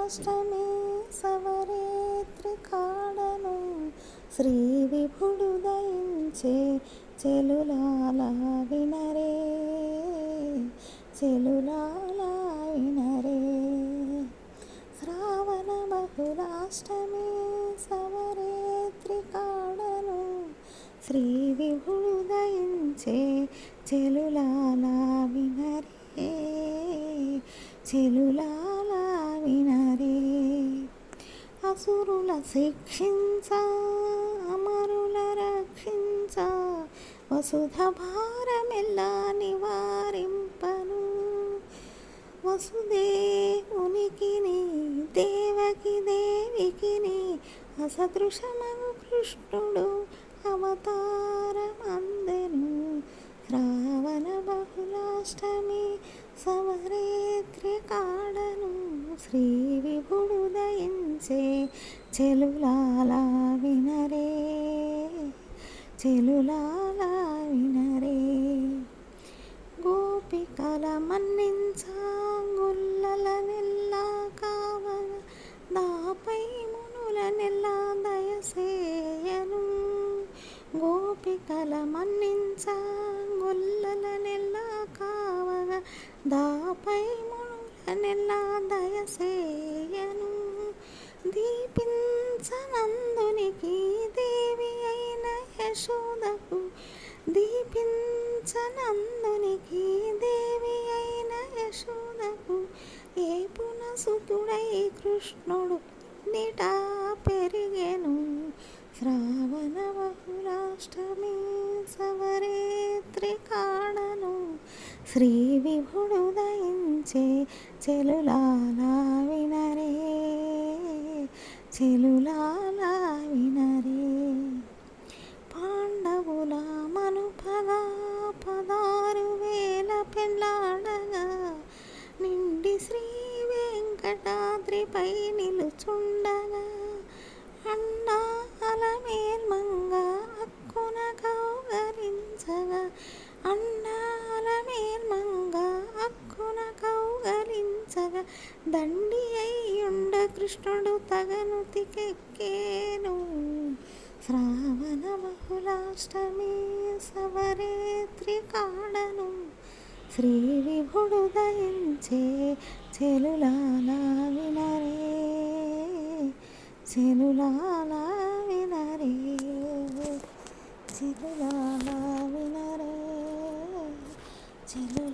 బహుళాష్టమి సవరేత్రి కాడను శ్రీ విభుడు దయించే చెలులాల వినరే చెలులాల వినరే. శ్రావణ బహుళాష్టమి సవరేత్రి కాడను శ్రీ విభుడు దయించే చెలులాల వినరే చెలులాల వినరే. అసురుల శిక్షించ అమరుల రక్షించ వసుధ భారమెల్లా నివారింపను వసుదేవునికిని దేవకి దేవికిని అసదృశమగు కృష్ణుడు అవతారమందెను. శ్రావణ బహుళాష్టమి సవరేత్రి కాడను శ్రీ విభుడు దయించే చెలులాల వినరే చెలులాల వినరే. గోపికల మన్నించ గుల్లల నెల్లా కావన దాపై మునుల నెల్లా దయసేయను గోపికల మన్నించ గుల్లల నెల్లా కావగ దాపై మునుల నెల్లా దయసేయను. దీపించనందునికి దేవి అయిన యశోదకు దీపించనందునికి దేవి అయిన యశోదకు ఏ పునసుతుడై కృష్ణుడు నిటా పెరిగెను. శ్రావణ బహుళాష్టమి సవరేత్రి కాడను శ్రీ విభుడు దయించే చెలులాల వినరే చెలులాల వినరే. పాండవుల మనుపగా 16,000 పెళ్ళాడగా నిండి శ్రీ వెంకటాద్రిపై నిలుచుండగా అన్నాల మేల్మంగా అక్కున కౌగలించగా అన్నాల మేల్మంగా అక్కున కౌగలించగా దండి అయ్యుండ కృష్ణుడు తగనుతికెక్కేను. శ్రావణ బహుళాష్టమి సవరేత్రి కాడను శ్రీ విభుడు దయించే చెలులాల వినరే చెలులాల వినరే చెలులాల వినరే చెలు